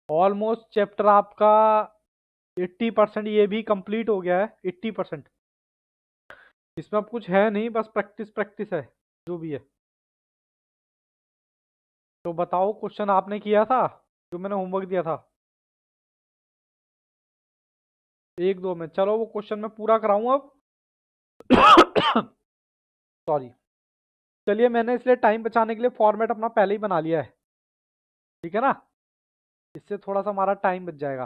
Almost chapter आपका 80% ये भी कंप्लीट हो गया है। 80% इसमें अब कुछ है नहीं, बस प्रैक्टिस प्रैक्टिस है जो भी है। तो बताओ, क्वेश्चन आपने किया था जो मैंने होमवर्क दिया था? एक दो में चलो, वो क्वेश्चन मैं पूरा कराऊं अब। सॉरी। चलिए, मैंने इसलिए टाइम बचाने के लिए फॉर्मेट अपना पहले ही बना लिया है, ठीक है ना? इससे थोड़ा सा हमारा टाइम बच जाएगा।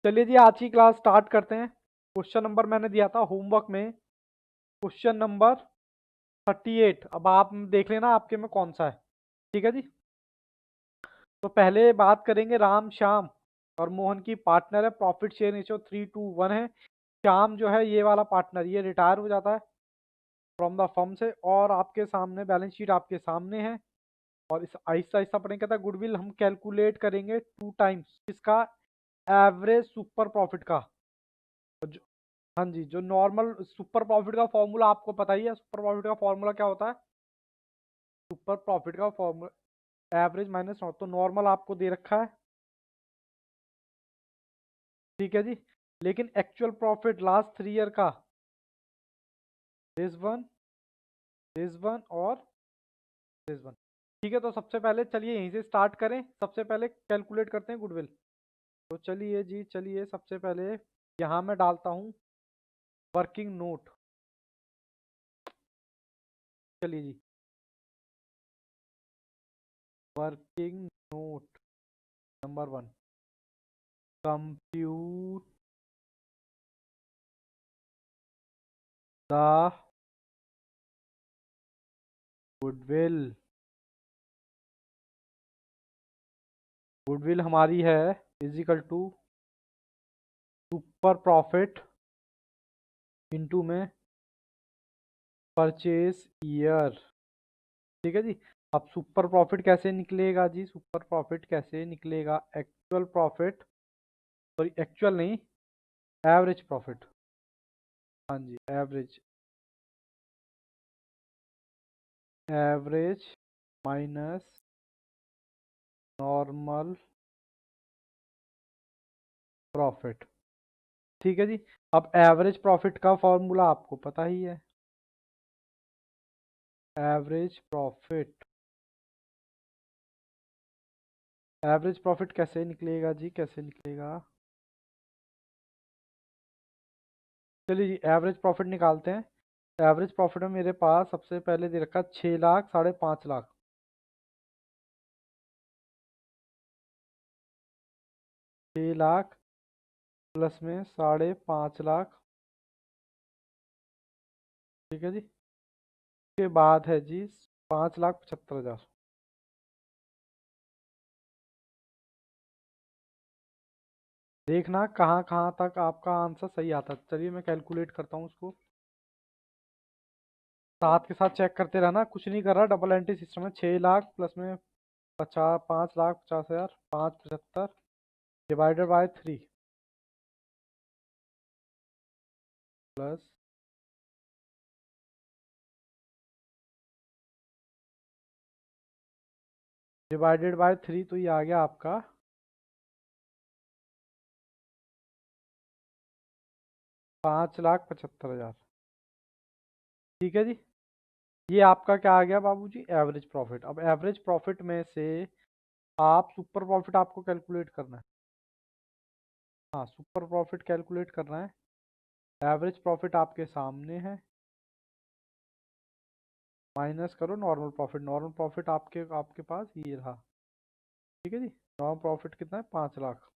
चलिए जी, आज की क्लास स्टार्ट करते हैं। क्वेश्चन नंबर मैंने दिया था होमवर्क में, क्वेश्चन नंबर 38। अब आप देख लेना आपके में कौन सा है। ठीक है जी। तो पहले बात करेंगे राम श्याम और मोहन की। पार्टनर है, प्रॉफिट शेयर रेशियो 3:1 है। श्याम जो है ये वाला पार्टनर, ये रिटायर हो जाता है फ्रॉम द फर्म से, और आपके सामने बैलेंस शीट आपके सामने है। और इस आहिस्ता आहिस्ता पढ़ेंगे। कहता है गुडविल हम कैलकुलेट करेंगे 2 टाइम्स इसका एवरेज सुपर प्रॉफिट का। हाँ जी, जो नॉर्मल सुपर प्रॉफिट का फॉर्मूला आपको पता ही है। सुपर प्रॉफिट का फॉर्मूला क्या होता है? सुपर प्रॉफिट का फॉर्मूला एवरेज माइनस नॉट। तो नॉर्मल आपको दे रखा है, ठीक है जी। लेकिन एक्चुअल प्रॉफिट लास्ट 3 ईयर का दिस वन और दिस वन। ठीक है, तो सबसे पहले चलिए यहीं से स्टार्ट करें। सबसे पहले कैलकुलेट करते हैं गुडविल। तो चलिए जी, चलिए सबसे पहले यहाँ मैं डालता हूँ वर्किंग नोट। चलिए जी, working note number 1, compute the goodwill. Goodwill हमारी है equal to super profit into में परचेज ईयर। ठीक है जी। अब सुपर प्रॉफिट कैसे निकलेगा जी? सुपर प्रॉफिट कैसे निकलेगा? एक्चुअल प्रॉफिट, सॉरी एक्चुअल नहीं, एवरेज प्रॉफिट। हाँ जी, average. Average minus normal profit. ठीक है जी। अब एवरेज प्रॉफिट का फॉर्मूला आपको पता ही है। एवरेज प्रॉफिट, एवरेज प्रॉफिट कैसे निकलेगा जी? कैसे निकलेगा? चलिए जी, एवरेज प्रॉफिट निकालते हैं। एवरेज प्रॉफिट में मेरे पास सबसे पहले दे रखा 6 लाख, 5.5 लाख। 6 लाख प्लस में 5.5 लाख। ठीक है जी। उसके बाद है जी 5,75,000। देखना कहाँ कहाँ तक आपका आंसर सही आता है। चलिए मैं कैलकुलेट करता हूँ उसको। साथ के साथ चेक करते रहना, कुछ नहीं कर रहा, डबल एंट्री सिस्टम है। 6 लाख प्लस में 5,50,000, 575 divided by 3 plus divided by 3। तो ये आ गया आपका 5,75,000। ठीक है जी। ये आपका क्या आ गया बाबूजी? Average profit. अब एवरेज प्रॉफिट में से आप सुपर प्रॉफिट आपको कैलकुलेट करना है। हाँ, सुपर प्रॉफिट कैलकुलेट करना है। एवरेज प्रॉफिट आपके सामने है, माइनस करो नॉर्मल प्रॉफिट। नॉर्मल प्रॉफिट आपके आपके पास ये रहा। ठीक है जी। नॉर्मल प्रॉफिट कितना है? 5 लाख।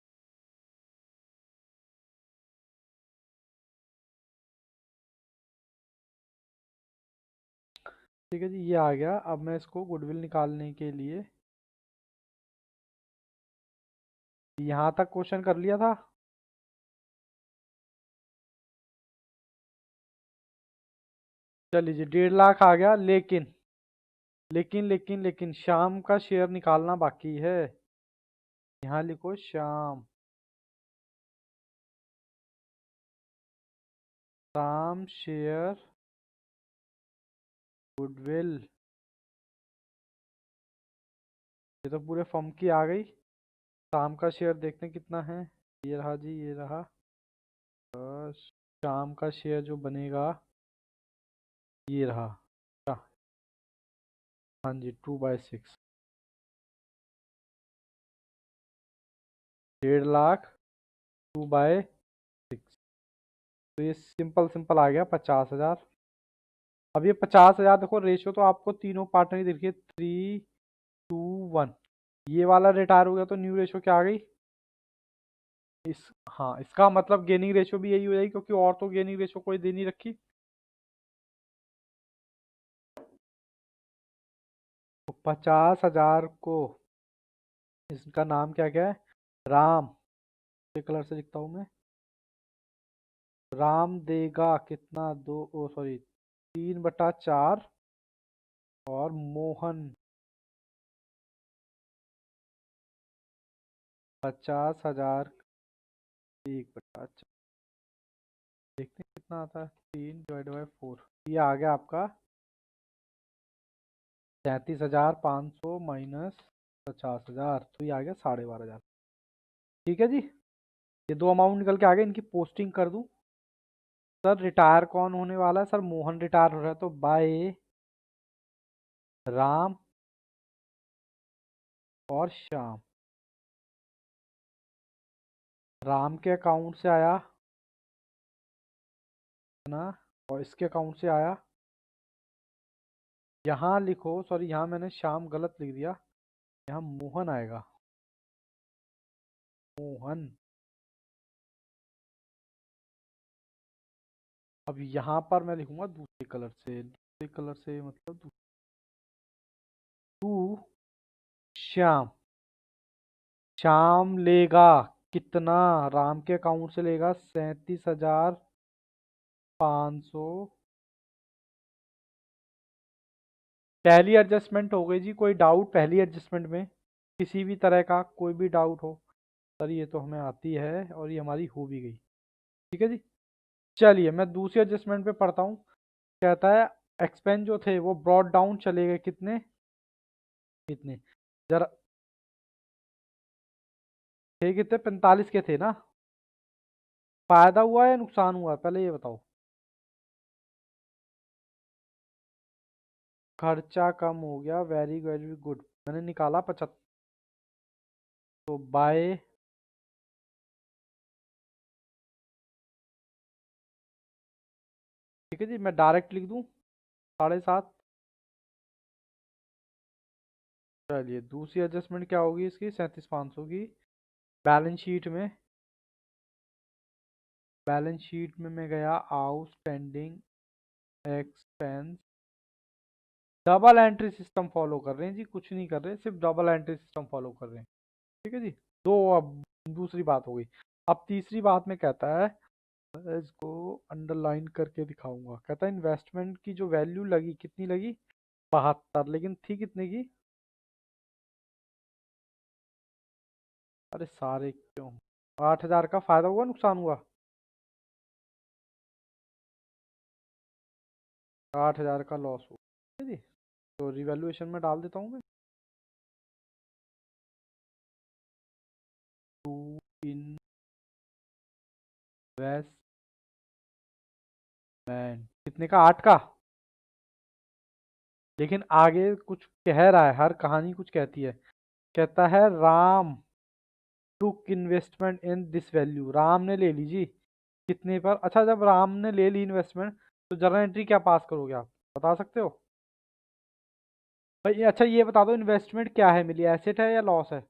ठीक है जी, ये आ गया। अब मैं इसको गुडविल निकालने के लिए यहाँ तक क्वेश्चन कर लिया था। चलिए जी, 1.5 लाख आ गया। लेकिन शाम का शेयर निकालना बाकी है। यहाँ लिखो शाम, शाम शेयर गुडविल ये तो पूरे फर्म की आ गई। शाम का शेयर देखते हैं कितना है। ये रहा जी, ये रहा। शाम का शेयर जो बनेगा ये रहा। क्या? हाँ जी, 2/6, 1.5 लाख, 2/6। तो ये सिंपल सिंपल आ गया 50,000। अब ये 50,000 देखो, रेशियो तो आपको तीनों पार्टनर ही देखिए, 3:1। ये वाला रिटायर हो गया तो न्यू रेशियो क्या आ गई? हाँ, इसका मतलब गेनिंग रेशियो भी यही हो जाएगी, क्योंकि और तो गेनिंग रेशियो कोई दे नहीं रखी। तो 50,000 को, इसका नाम क्या क्या है? राम। ये कलर से लिखता हूँ मैं। राम देगा कितना? दो, ओ सॉरी, 3/4। और मोहन 50,000, 1/4। देखते हैं कितना आता है। 3/4, ये आ गया आपका 37,500 माइनस 50,000, तो ये आ गया 12,500। ठीक है जी। ये दो अमाउंट निकल के आ गए, इनकी पोस्टिंग कर दूं। सर रिटायर कौन होने वाला है? सर मोहन रिटायर हो रहा है, तो बाय राम और श्याम। राम के अकाउंट से आया ना, और इसके अकाउंट से आया। यहाँ लिखो, सॉरी यहाँ मैंने श्याम गलत लिख दिया, यहाँ मोहन आएगा। मोहन। अब यहाँ पर मैं लिखूंगा दूसरे कलर से, दूसरे कलर से मतलब टू श्याम। श्याम लेगा कितना? राम के अकाउंट से लेगा 37,500। पहली एडजस्टमेंट हो गई जी। कोई डाउट पहली एडजस्टमेंट में? किसी भी तरह का कोई भी डाउट हो? सर ये तो हमें आती है और ये हमारी हो भी गई। ठीक है जी। चलिए मैं दूसरी एडजस्टमेंट पे पढ़ता हूँ। कहता है एक्सपेंस जो थे वो ब्रॉड डाउन चले गए, कितने? कितने? जरा, थे कितने? 45 के थे ना। फायदा हुआ या नुकसान हुआ, पहले ये बताओ। खर्चा कम हो गया, वेरी वेरी गुड। मैंने निकाला 75। तो बाय, ठीक है जी, मैं डायरेक्ट लिख दूं 7.5। चलिए दूसरी एडजस्टमेंट क्या होगी इसकी? 37,500 की। बैलेंस शीट में, बैलेंस शीट में मैं गया, outstanding expense. Double entry system follow कर रहे हैं जी, कुछ नहीं कर रहे, सिर्फ डबल एंट्री सिस्टम फॉलो कर रहे हैं। ठीक है जी। दो, अब दूसरी बात हो गई। अब तीसरी बात में कहता है, इसको अंडरलाइन करके दिखाऊंगा। कहता है इन्वेस्टमेंट की जो वैल्यू लगी, कितनी लगी? 72, लेकिन थी कितने की? अरे सारे क्यों? 8,000 का फायदा हुआ, नुकसान हुआ? 8,000 का लॉस हुआ। ठीक है जी। तो रिवैल्यूएशन में डाल देता हूँ मैं। टू इन्वेस्टमेंट, कितने का? 8 का। लेकिन आगे कुछ कह रहा है, हर कहानी कुछ कहती है। कहता है Ram took investment in this value. Ram ने ले ली जी, कितने पर? अच्छा, जब राम ने ले ली इन्वेस्टमेंट, तो जर्नल एंट्री क्या पास करोगे आप, बता सकते हो? भाई अच्छा ये बता दो, इन्वेस्टमेंट क्या है मिली? एसेट है या लॉस है?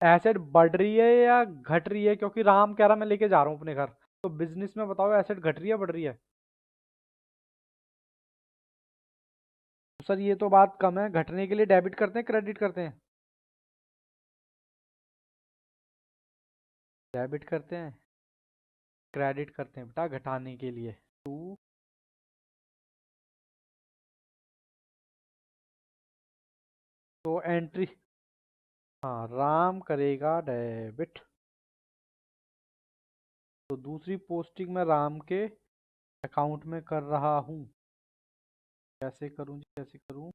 एसेट बढ़ रही है या घट रही है? क्योंकि राम कह रहा मैं लेके जा रहा हूँ अपने घर, तो बिजनेस में बताओ एसेट घट रही है बढ़ रही है? तो सर ये तो बात कम है, घटने के लिए डेबिट करते हैं क्रेडिट करते हैं? डेबिट करते हैं, क्रेडिट करते हैं बेटा घटाने के लिए। टू, तो एंट्री, हाँ राम करेगा डेबिट। तो दूसरी पोस्टिंग मैं राम के अकाउंट में कर रहा हूँ। कैसे करूँ जी, कैसे करूँ?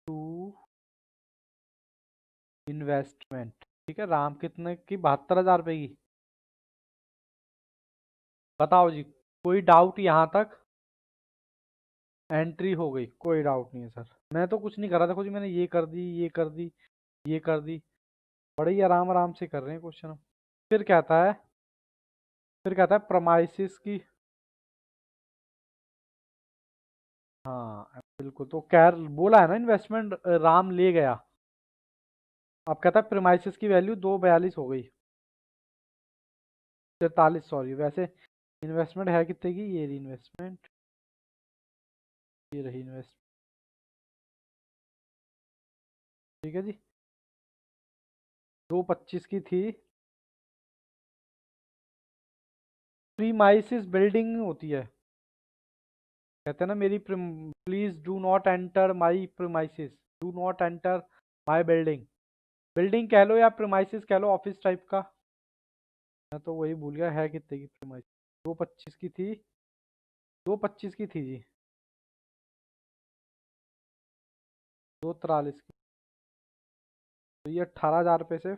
टू इन्वेस्टमेंट, ठीक है। राम कितने की? 72,000 रुपये की। बताओ जी, कोई डाउट यहाँ तक? एंट्री हो गई, कोई डाउट नहीं है सर। मैं तो कुछ नहीं कर रहा, देखो जी मैंने ये कर दी, ये कर दी, ये कर दी। बड़े ही आराम आराम से कर रहे हैं क्वेश्चन। फिर कहता है, फिर कहता है प्रमाइसिस की। हाँ बिल्कुल, तो कैर बोला है ना इन्वेस्टमेंट राम ले गया। अब कहता है प्रीमाइसिस की वैल्यू 242 हो गई, 43 सॉरी। वैसे इन्वेस्टमेंट है कितने की? ये रही इन्वेस्टमेंट, ये रही इन्वेस्ट, ठीक है जी। 225 की थी। प्रीमाइसिस बिल्डिंग होती है, कहते हैं ना मेरी please do not enter my premises, do not enter my building. Building कह लो या प्रीमाइसिस कह लो, ऑफिस टाइप का। मैं तो वही भूल गया है कितने की प्रीमाइसिस। 225 की थी, 225 की थी जी, 243 की। तो ये 18,000 रुपये से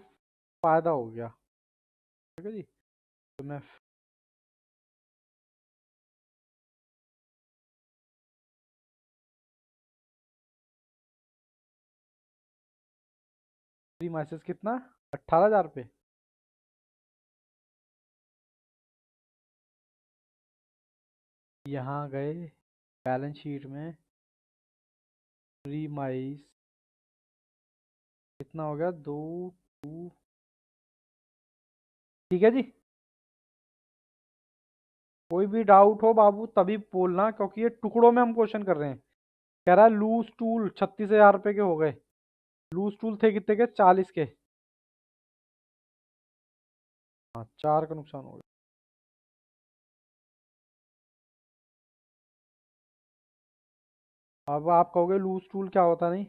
फायदा हो गया, ठीक है जी। तो मैं प्रीमाइसिस कितना? 18,000 रुपये। यहाँ गए बैलेंस शीट में, प्रीमाइस कितना हो गया? 2 2, ठीक है जी। कोई भी डाउट हो बाबू तभी बोलना, क्योंकि ये टुकड़ों में हम क्वेश्चन कर रहे हैं। कह रहा है लूज टूल 36,000 रुपये के हो गए। लूज टूल थे कितने के? 40 के। हाँ, 4 का नुकसान हो गया। अब आप कहोगे लूज टूल क्या होता? नहीं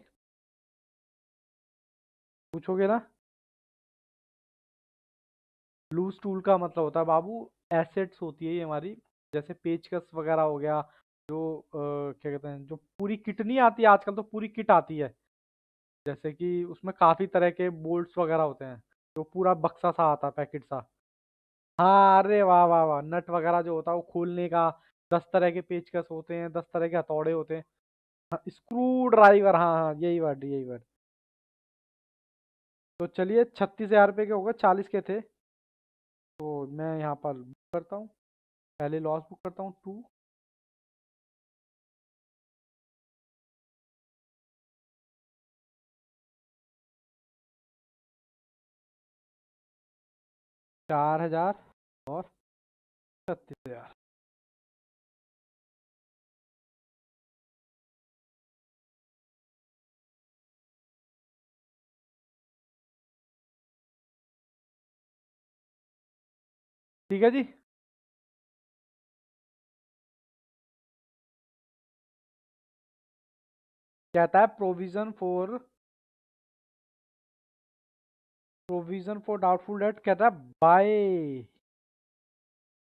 पूछोगे ना। लूज टूल का मतलब होता है बाबू, एसेट्स होती है ये हमारी, जैसे पेचकस वगैरह हो गया, जो क्या कहते हैं, जो पूरी किट नहीं आती आजकल, तो पूरी किट आती है, जैसे कि उसमें काफी तरह के बोल्ट्स वगैरह होते हैं, जो पूरा बक्सा सा आता है, पैकेट सा। हाँ अरे वाह वाह वाह, नट वगैरह जो होता है वो खोलने का। 10 तरह के पेचकस होते हैं, 10 तरह के हथौड़े होते हैं। हाँ, स्क्रू ड्राइवर, हाँ हाँ यही वर्ड, यही वर्ड। तो चलिए 36,000 रुपये के हो गए, 40 के थे। तो मैं यहाँ पर बुक करता हूँ, पहले लॉस बुक करता हूँ 2। 4,000 और 36,000। ठीक है जी। कहता है प्रोविजन फॉर डाउटफुल डेट, कहता है बाय।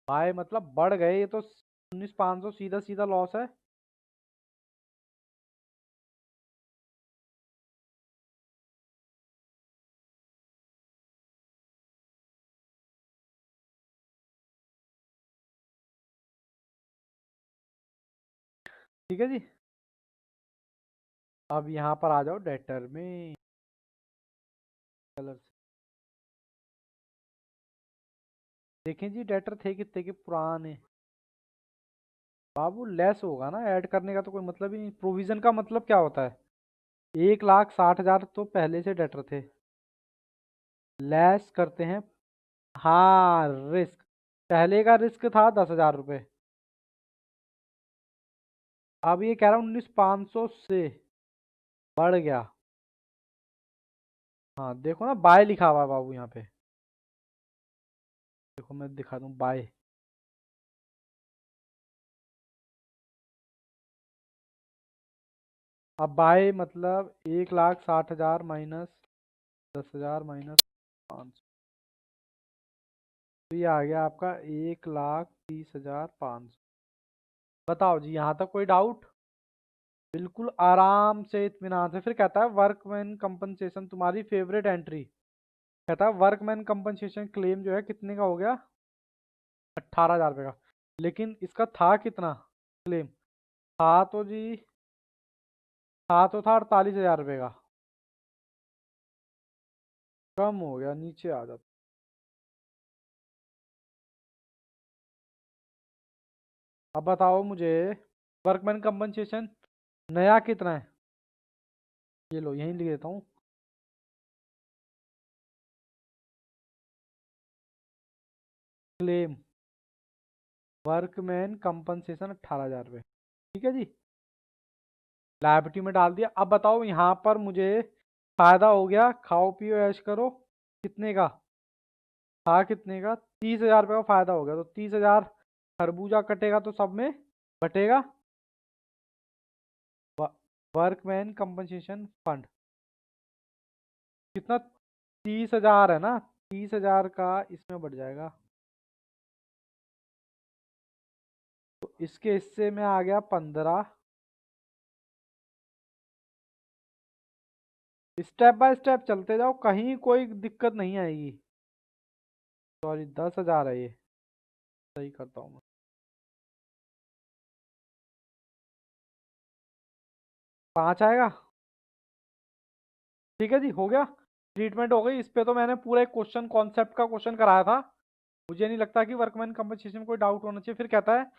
बाय मतलब बढ़ गए, ये तो 19,500 सीधा सीधा लॉस है। ठीक है जी। अब यहाँ पर आ जाओ डेटर में, कलर से देखें जी, डेटर थे कितने के पुराने? बाबू लेस होगा ना, ऐड करने का तो कोई मतलब ही नहीं। प्रोविजन का मतलब क्या होता है? 1,60,000 तो पहले से डेटर थे, लेस करते हैं। हाँ रिस्क, पहले का रिस्क था 10,000 रुपये, अब ये कह रहा हूँ 19,500 से बढ़ गया। हाँ देखो ना, बाय लिखा हुआ है बाबू यहाँ पे, देखो मैं दिखा दूँ बाय। अब बाय मतलब 1,60,000 माइनस 10,000 माइनस 500, तो ये आ गया आपका 1,30,500। बताओ जी, यहाँ तक कोई डाउट? बिल्कुल आराम से इत्मीनान से। फिर कहता है वर्कमैन कंपनसेशन तुम्हारी फेवरेट एंट्री। कहता है वर्कमैन कंपनसेशन क्लेम जो है कितने का हो गया? 18,000 रुपये का। लेकिन इसका था कितना क्लेम? था तो जी, था 48,000 रुपये का। कम हो गया, नीचे आ जाता। अब बताओ मुझे, वर्कमैन कंपनसेशन नया कितना है? ये लो, यहीं लिख देता हूँ। क्लेम वर्कमैन कंपनसेशन 18,000 रुपये। ठीक है जी, लायबिलिटी में डाल दिया। अब बताओ यहाँ पर मुझे फायदा हो गया, खाओ पियो ऐश करो, कितने का था? कितने का? 30,000 रुपये का फायदा हो गया। तो 30,000 खरबूजा कटेगा तो सब में बटेगा। वर्कमैन कंपनसेशन फंड कितना? 30,000 है ना, 30,000 का इसमें बढ़ जाएगा। तो इसके हिस्से में आ गया 15। स्टेप बाय स्टेप चलते जाओ, कहीं कोई दिक्कत नहीं आएगी। सॉरी, 10,000 है ये, सही करता हूँ मैं। 5 आएगा। ठीक है जी, हो गया, ट्रीटमेंट हो गई। इस पे तो मैंने पूरा एक क्वेश्चन, कॉन्सेप्ट का क्वेश्चन कराया था। मुझे नहीं लगता कि वर्कमैन कंपनसेशन में कोई डाउट होना चाहिए। फिर कहता है,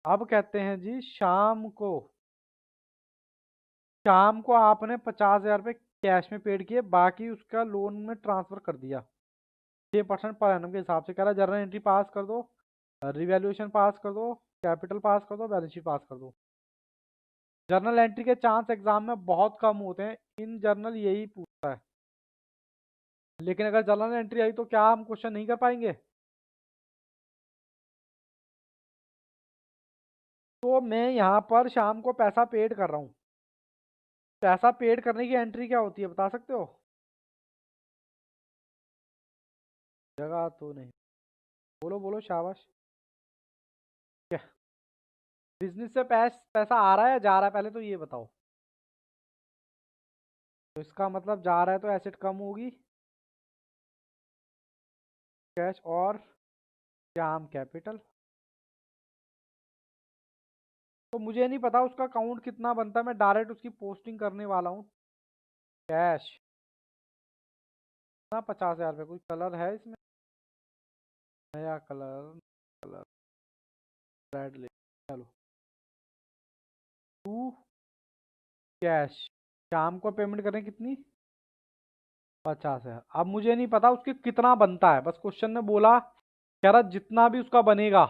अब कहते हैं जी शाम को आपने 50,000 रुपये कैश में पेड किए, बाकी उसका लोन में ट्रांसफर कर दिया 6% पर एनम के हिसाब से। कह रहा है जर्नल एंट्री पास कर दो, रिवैल्यूएशन पास कर दो, कैपिटल पास कर दो, बैलेंस शीट पास कर दो। जर्नल एंट्री के चांस एग्जाम में बहुत कम होते हैं, इन जर्नल यही पूछता है। लेकिन अगर जर्नल एंट्री आई तो क्या हम क्वेश्चन नहीं कर पाएंगे? तो मैं यहाँ पर शाम को पैसा पेड कर रहा हूँ। पैसा पेड करने की एंट्री क्या होती है, बता सकते हो? जगह तो नहीं, बोलो बोलो, शाबाश। क्या बिजनेस से पैसा आ रहा है या जा रहा है, पहले तो ये बताओ। तो इसका मतलब जा रहा है तो एसेट कम होगी, कैश और श्याम कैपिटल। तो मुझे नहीं पता उसका काउंट कितना बनता है, मैं डायरेक्ट उसकी पोस्टिंग करने वाला हूँ। कैश ना 50,000 रुपये। कोई कलर है इसमें? नया कलर, कलर रेड ले, चलो। टू कैश, शाम को पेमेंट करें कितनी? 50,000। अब मुझे नहीं पता उसके कितना बनता है, बस क्वेश्चन में बोला, कह रहा जितना भी उसका बनेगा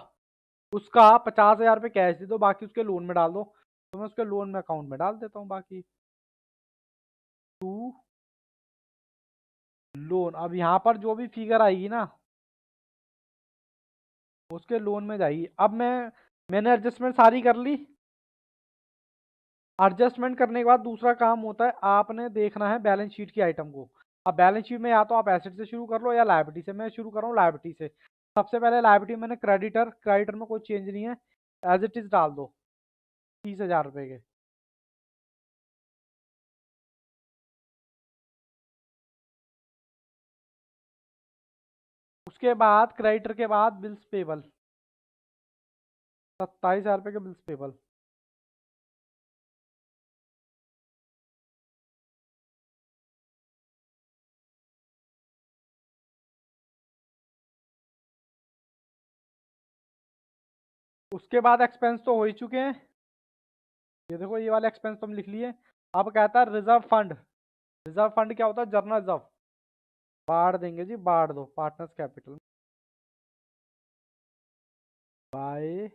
उसका 50,000 रुपये कैश दे दो, बाकी उसके लोन में डाल दो। तो मैं उसके लोन में अकाउंट में डाल देता हूँ बाकी। टू लोन, अब यहाँ पर जो भी फिगर आएगी ना उसके लोन में जाएगी। अब मैंने एडजस्टमेंट सारी कर ली। एडजस्टमेंट करने के बाद दूसरा काम होता है, आपने देखना है बैलेंस शीट की आइटम को। अब बैलेंस शीट में या तो आप एसेट से शुरू कर लो या लायबिलिटी से। मैं शुरू कर रहा हूँ लायबिलिटी से। सबसे पहले लायबिलिटी मैंने क्रेडिटर में कोई चेंज नहीं है, एज इट इज डाल दो 30,000 रुपये के। उसके बाद क्रेडिटर के बाद बिल्स पेबल 27,000 रुपये के बिल्स पेबल। उसके बाद एक्सपेंस तो हो ही चुके हैं, ये देखो ये वाले एक्सपेंस तो हम लिख लिए। अब कहता है रिजर्व फंड। रिजर्व फंड क्या होता है? Journal reserve. बाढ़ देंगे जी, बाढ़ दो partners capital by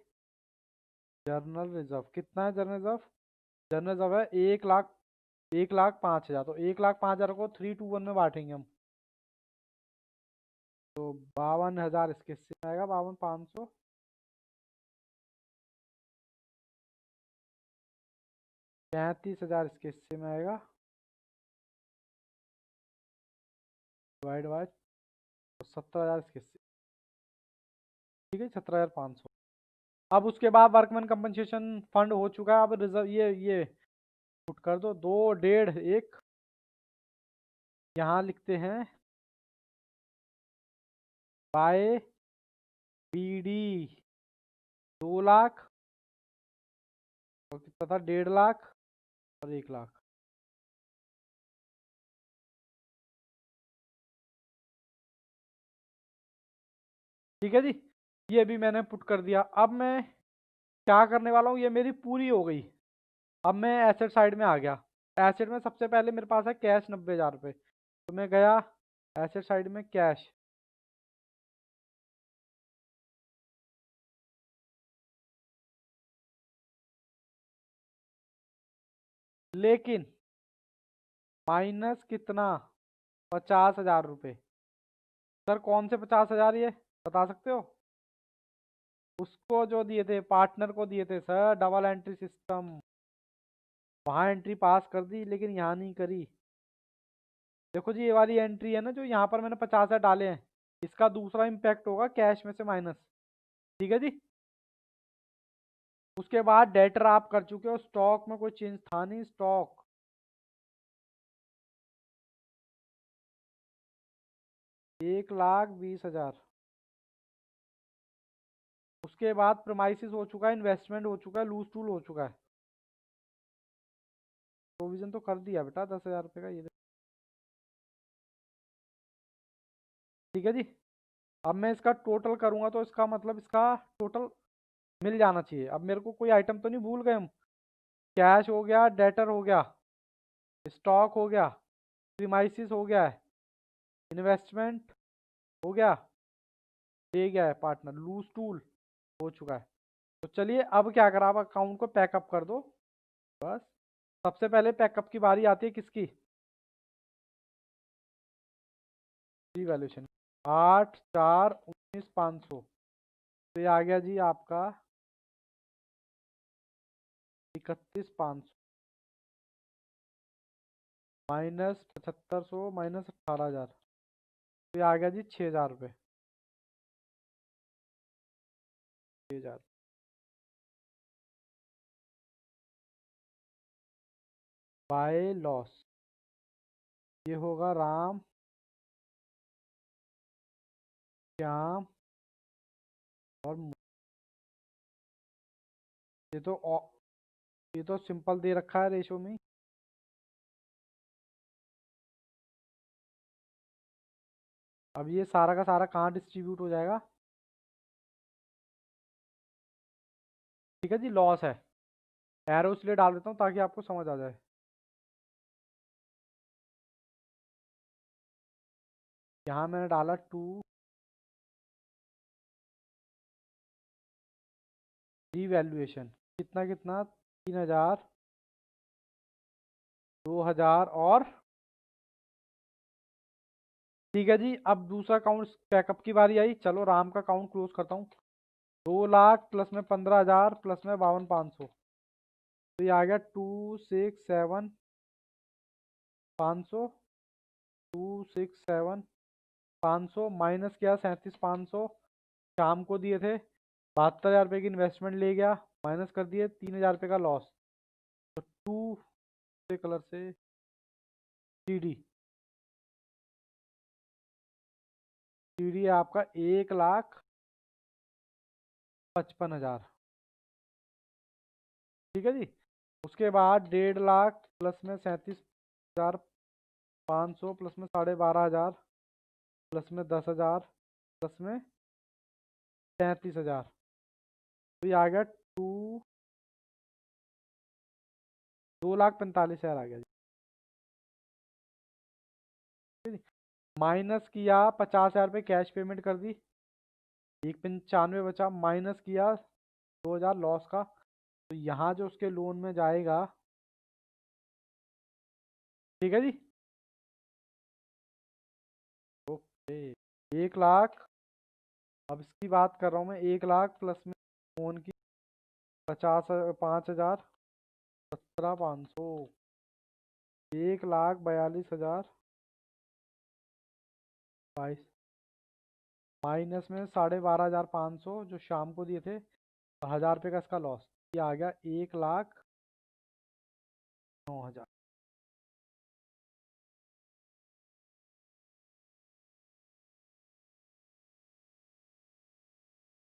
journal reserve. कितना है जर्नल रिजर्व? जर्नल रिजर्व है 1,00,000, 1,05,000। तो 1,05,000 को 3 to 1 में बांटेंगे हम। तो 52,000 इसके हिस्से में आएगा, 52,500। 35,000 इसके हिस्से में आएगा, डिवाइड बाय 17,000 इसके हिस्से। ठीक है, 17,500। अब उसके बाद वर्कमैन कंपनसेशन फंड हो चुका है। अब रिजर्व ये पुट कर दो, 2, 1.5, 1। यहाँ लिखते हैं बाय BD 2 लाख, और कितना था, 1.5 लाख और 1 लाख। ठीक है जी, ये भी मैंने पुट कर दिया। अब मैं क्या करने वाला हूँ, ये मेरी पूरी हो गई। अब मैं एसेट साइड में आ गया। एसेट में सबसे पहले मेरे पास है कैश 90,000 रुपये, तो मैं गया एसेट साइड में कैश। लेकिन माइनस कितना, 50,000 रुपये। सर कौन से 50,000 ये बता सकते हो? उसको जो दिए थे, पार्टनर को दिए थे सर, डबल एंट्री सिस्टम। वहाँ एंट्री पास कर दी लेकिन यहाँ नहीं करी। देखो जी, ये वाली एंट्री है ना, जो यहाँ पर मैंने 50,000 डाले हैं, इसका दूसरा इम्पैक्ट होगा कैश में से माइनस। ठीक है जी। उसके बाद डेटर आप कर चुके हो, स्टॉक में कोई चेंज था नहीं। स्टॉक 1,20,000। उसके बाद प्रोमाइसिस हो चुका है, इन्वेस्टमेंट हो चुका है, लूज टूल हो चुका है। प्रोविजन तो कर दिया बेटा 10,000 रुपये का, ये देखो। ठीक है जी। अब मैं इसका टोटल करूंगा तो इसका मतलब इसका टोटल मिल जाना चाहिए। अब मेरे को कोई आइटम तो नहीं भूल गए हम? कैश हो गया, डेटर हो गया, स्टॉक हो गया, प्रीमाइसिस हो गया है, इन्वेस्टमेंट हो गया, ये गया है पार्टनर, लूज टूल हो चुका है। तो चलिए अब क्या करा, अब अकाउंट को पैकअप कर दो बस। सबसे पहले पैकअप की बारी आती है किसकी? वैल्यूएशन 8/4/19,500। तो ये आ गया जी आपका 31,500 माइनस 7,500 माइनस 18,000। तो ये आ गया जी 6,000 रुपये। 6,000 बाय लॉस। ये होगा राम श्याम और ये तो ये तो सिंपल दे रखा है रेशो में। अब ये सारा का सारा कहाँ डिस्ट्रीब्यूट हो जाएगा? ठीक है जी, लॉस है। एरो इसलिए डाल देता हूँ ताकि आपको समझ आ जाए। यहाँ मैंने डाला 2 रिवैल्यूएशन। कितना कितना, 3,000, 2,000 और। ठीक है जी, अब दूसरा अकाउंट पैकअप की बारी आई। चलो राम का अकाउंट क्लोज करता हूँ। 2 लाख प्लस में 15,000 प्लस में 52,500। तो ये आ गया 2,6,7,500। 2,6,7,500 माइनस किया 37,500, शाम को दिए थे। 72,000 रुपये की इन्वेस्टमेंट ले गया, माइनस कर दिए 3,000 रुपये का लॉस। तो टू से कलर से CD। CD है आपका 1,55,000। ठीक है जी। उसके बाद 1.5 लाख प्लस में 37,500 प्लस में 12,500 प्लस में 10,000 प्लस में 33,000। तो ये आ गया 2,45,000 आ गया जी। माइनस किया 50,000 रुपये कैश पेमेंट कर दी, 1,95 बचा, माइनस किया 2,000 लॉस का। तो यहाँ जो उसके लोन में जाएगा, ठीक है जी। ओके, 1 लाख। अब इसकी बात कर रहा हूँ मैं, 1 लाख प्लस में फोन की 5,000, 17,500, 1,42,000 22, माइनस में 12,500 जो शाम को दिए थे, और 1000 रुपये का इसका लॉस, ये आ गया 1,09,000।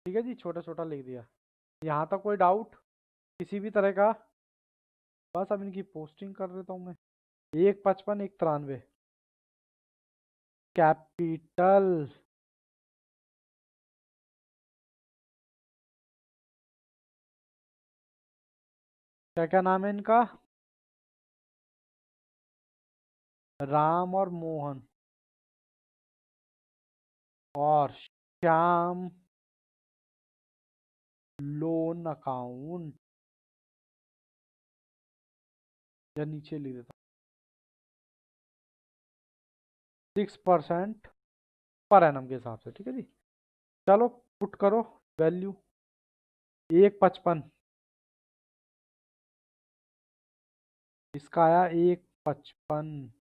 ठीक है जी, छोटा छोटा लिख दिया। यहाँ तक कोई डाउट किसी भी तरह का? बस अब इनकी पोस्टिंग कर देता हूँ मैं। 1,55, 1,93 कैपिटल। क्या क्या नाम है इनका? राम और मोहन और श्याम, लोन अकाउंट, या नीचे लिख देता 6% पर एनम के हिसाब से। ठीक है जी, चलो पुट करो वैल्यू। 1,55, इसका आया 1,55।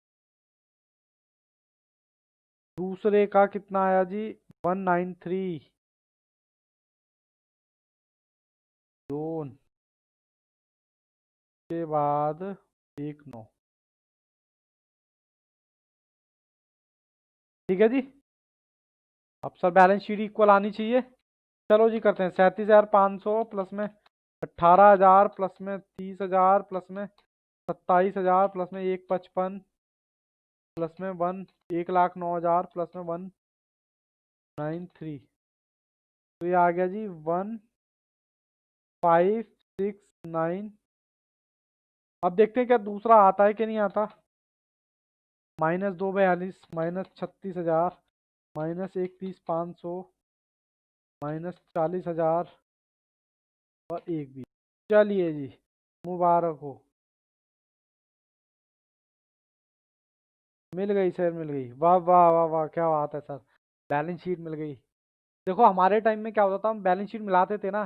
दूसरे का कितना आया जी? 193। लोन के बाद 1,9। ठीक है जी, अब सर बैलेंस शीट इक्वल आनी चाहिए। चलो जी करते हैं। 37,500 प्लस में 18,000 प्लस में 30,000 प्लस में 27,000 प्लस में 1,55 प्लस में 1,09,000 प्लस में 193। तो ये आ गया जी 1,569। अब देखते हैं क्या दूसरा आता है कि नहीं आता। -2,42 -36,000 -31,500 -40,000 और एक भी। चलिए जी, मुबारक हो, मिल गई सर, मिल गई। वाह वाह वाह वाह, क्या बात है सर, बैलेंस शीट मिल गई। देखो हमारे टाइम में क्या होता था, हम बैलेंस शीट मिलाते थे ना,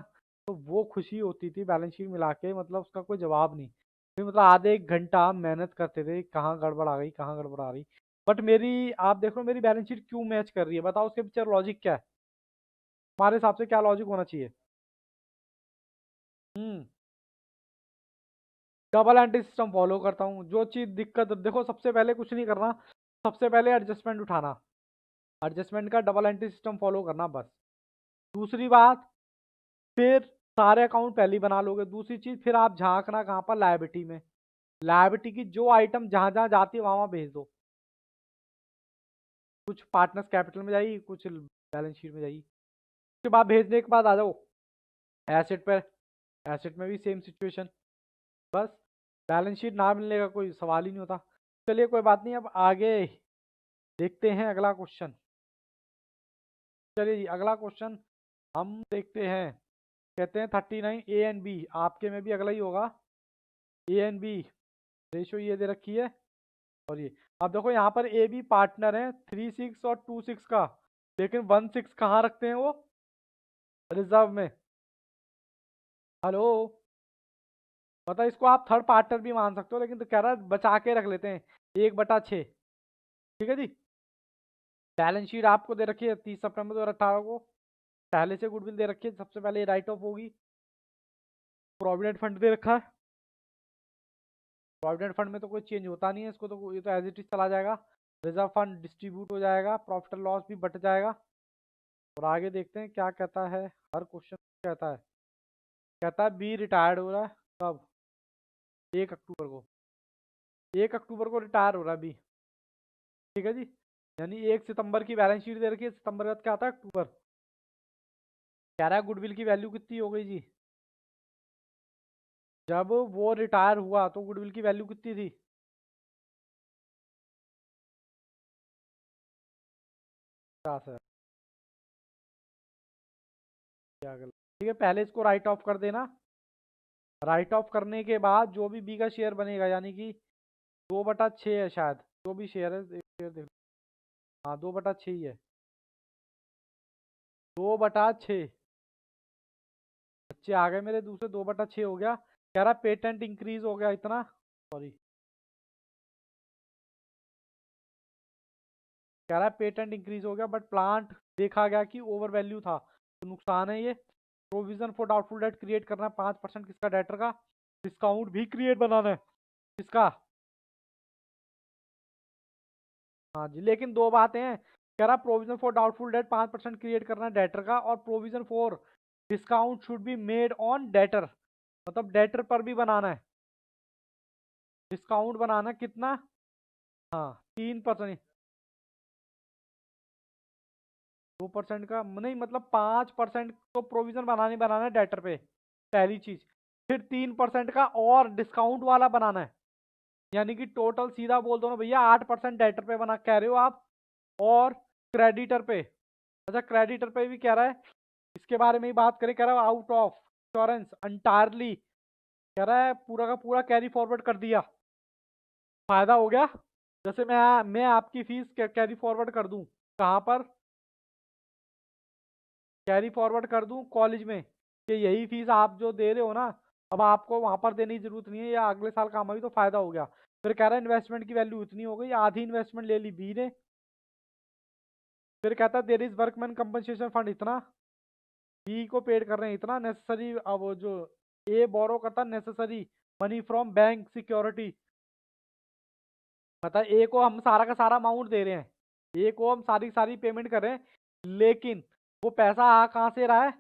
तो वो खुशी होती थी बैलेंस शीट मिला के, मतलब उसका कोई जवाब नहीं। फिर मतलब आधे एक घंटा हम मेहनत करते थे, कहाँ गड़बड़ आ गई, कहाँ गड़बड़ आ रही। बट मेरी, आप देखो मेरी बैलेंस शीट क्यों मैच कर रही है, बताओ उसके पीछे लॉजिक क्या है, हमारे हिसाब से क्या लॉजिक होना चाहिए? हम्म डबल एंट्री सिस्टम फॉलो करता हूँ। जो चीज़ दिक्कत, देखो सबसे पहले कुछ नहीं करना, सबसे पहले एडजस्टमेंट उठाना, एडजस्टमेंट का डबल एंट्री सिस्टम फॉलो करना बस। दूसरी बात, फिर सारे अकाउंट पहले ही बना लोगे। दूसरी चीज़, फिर आप झांकना कहाँ पर, लायबिलिटी में। लायबिलिटी की जो आइटम जहाँ जहाँ जाती है वहाँ वहाँ भेज दो। कुछ पार्टनर्स कैपिटल में जाएगी, कुछ बैलेंस शीट में जाएगी। उसके बाद भेजने के बाद आ जाओ एसेट पर, एसेट में भी सेम सिचुएशन। बस बैलेंस शीट ना मिलने का कोई सवाल ही नहीं होता। चलिए कोई बात नहीं, अब आगे देखते हैं अगला क्वेश्चन। चलिए जी, अगला क्वेश्चन हम देखते हैं। कहते हैं 39 ए एंड बी, आपके में भी अगला ही होगा। ए एंड बी रेशियो ये दे रखी है, और ये अब देखो यहाँ पर ए बी पार्टनर है 3,6 और 2,6 का, लेकिन 1,6 कहाँ रखते हैं वो? रिजर्व में। हेलो, मतलब इसको आप थर्ड पार्टनर भी मान सकते हो, लेकिन तो कह रहा है बचा के रख लेते हैं 1/6। ठीक है जी, बैलेंस शीट आपको दे रखी है 30 सितंबर 2018 को। पहले से गुडविल दे रखी है, सबसे पहले राइट ऑफ होगी। प्रोविडेंट फंड दे रखा है, प्रोविडेंट फंड में तो कोई चेंज होता नहीं है, इसको तो ये तो एज इट इज चला जाएगा। रिजर्व फंड डिस्ट्रीब्यूट हो जाएगा, प्रॉफिट एंड लॉस भी बट जाएगा। और आगे देखते हैं क्या कहता है, हर क्वेश्चन कहता है। कहता है बी रिटायर्ड हो रहा है कब? 1 अक्टूबर को। 1 अक्टूबर को रिटायर हो रहा है बी। ठीक है जी, यानी 1 सितंबर की बैलेंस शीट दे रखी है, सितंबर का क्या आता है, अक्टूबर। कह रहा है गुडविल की वैल्यू कितनी हो गई जी? जब वो रिटायर हुआ तो गुडविल की वैल्यू कितनी थी? 50,000। क्या गलत? ठीक है, पहले इसको राइट ऑफ कर देना। राइट ऑफ करने के बाद जो भी बी का शेयर बनेगा, यानी कि 2/6 है शायद, जो भी शेयर है, एक शेयर देख। हाँ 2/6 ही है, 2/6। बच्चे आ गए मेरे दूसरे, 2/6 हो गया। कह रहा पेटेंट इंक्रीज हो गया इतना, सॉरी, कह रहा है पेटेंट इंक्रीज हो गया, बट प्लांट देखा गया कि ओवर वैल्यू था, तो नुकसान है ये। Provision for doubtful debt create करना है 5% किसका, डेटर का। डिस्काउंट भी क्रिएट बनाना है किसका। हाँ जी, लेकिन दो बातें हैं, कह रहा provision for doubtful debt 5% create करना है डेटर का, और provision for discount should be made on debtor, मतलब डेटर पर भी बनाना है डिस्काउंट, बनाना है कितना। हाँ 3%, 2% का नहीं, मतलब 5% तो प्रोविजन बनाना ही बनाना है डेटर पे, पहली चीज। फिर 3% का और डिस्काउंट वाला बनाना है, यानी कि टोटल सीधा बोल दो ना भैया 8% डेटर पे बना कह रहे हो आप, और क्रेडिटर पे। अच्छा क्रेडिटर पे भी कह रहा है, इसके बारे में ही बात करें, कह रहा है आउट ऑफ इंश्योरेंस अंटायरली, कह रहा है पूरा का पूरा कैरी फॉरवर्ड कर दिया, फायदा हो गया। जैसे मैं आपकी फीस कैरी फॉरवर्ड कर दूं, कहाँ पर कैरी फॉरवर्ड कर दूं, कॉलेज में, कि यही फीस आप जो दे रहे हो ना, अब आपको वहां पर देने की जरूरत नहीं है, या अगले साल काम आई तो फायदा हो गया। फिर कह रहा है इन्वेस्टमेंट की वैल्यू इतनी हो गई, आधी इन्वेस्टमेंट ले ली बी ने। फिर कहता है there is workman compensation fund इतना, बी को पेड कर रहे हैं इतना, नेसेसरी, अब वो जो ए बोरो करता necessary money from bank security, पता ए को हम सारा का सारा अमाउंट दे रहे हैं, ए को हम सारी सारी पेमेंट कर रहे हैं, लेकिन वो पैसा आ कहाँ से रहा है,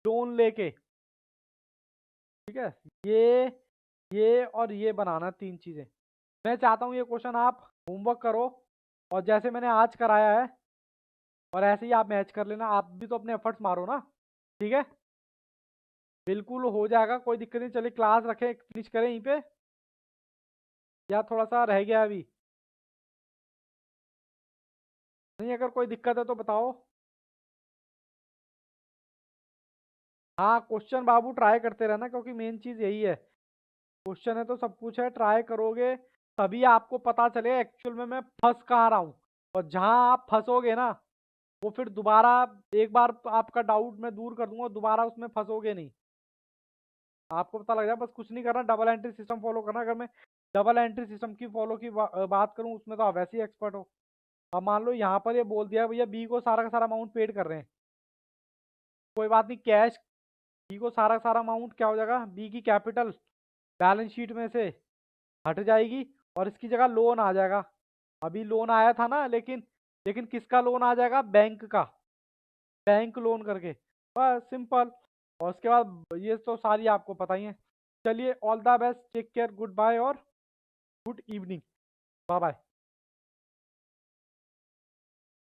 लोन लेके। ठीक है, ये और ये बनाना, तीन चीजें। मैं चाहता हूँ ये क्वेश्चन आप होमवर्क करो, और जैसे मैंने आज कराया है और ऐसे ही आप मैच कर लेना, आप भी तो अपने एफर्ट्स मारो ना। ठीक है, बिल्कुल हो जाएगा, कोई दिक्कत नहीं। चलिए क्लास रखें, फिनिश करें यहीं पे, या थोड़ा सा रह गया अभी। नहीं, अगर कोई दिक्कत है तो बताओ। हाँ क्वेश्चन बाबू ट्राई करते रहना, क्योंकि मेन चीज यही है, क्वेश्चन है तो सब कुछ है, ट्राई करोगे तभी आपको पता चले एक्चुअल में मैं फंस कहाँ रहा हूँ। और जहाँ आप फंसोगे ना, वो फिर दोबारा, एक बार तो आपका डाउट मैं दूर कर दूंगा, दोबारा उसमें फंसोगे नहीं, आपको पता लग जाए। बस कुछ नहीं करना, डबल एंट्री सिस्टम फॉलो करना। अगर मैं डबल एंट्री सिस्टम की फॉलो की बात करूँ, उसमें तो आप वैसे ही एक्सपर्ट हो। अब मान लो यहाँ पर ये बोल दिया भैया बी को सारा का सारा अमाउंट पेड कर रहे हैं, कोई बात नहीं, कैश बी को सारा का सारा अमाउंट क्या हो जाएगा, बी की कैपिटल बैलेंस शीट में से हट जाएगी, और इसकी जगह लोन आ जाएगा। अभी लोन आया था ना, लेकिन लेकिन किसका लोन आ जाएगा, बैंक का, बैंक लोन करके, बस सिंपल। और उसके बाद ये तो सारी आपको पता ही है। चलिए all the best, take care, good bye और गुड इवनिंग, बाय बाय।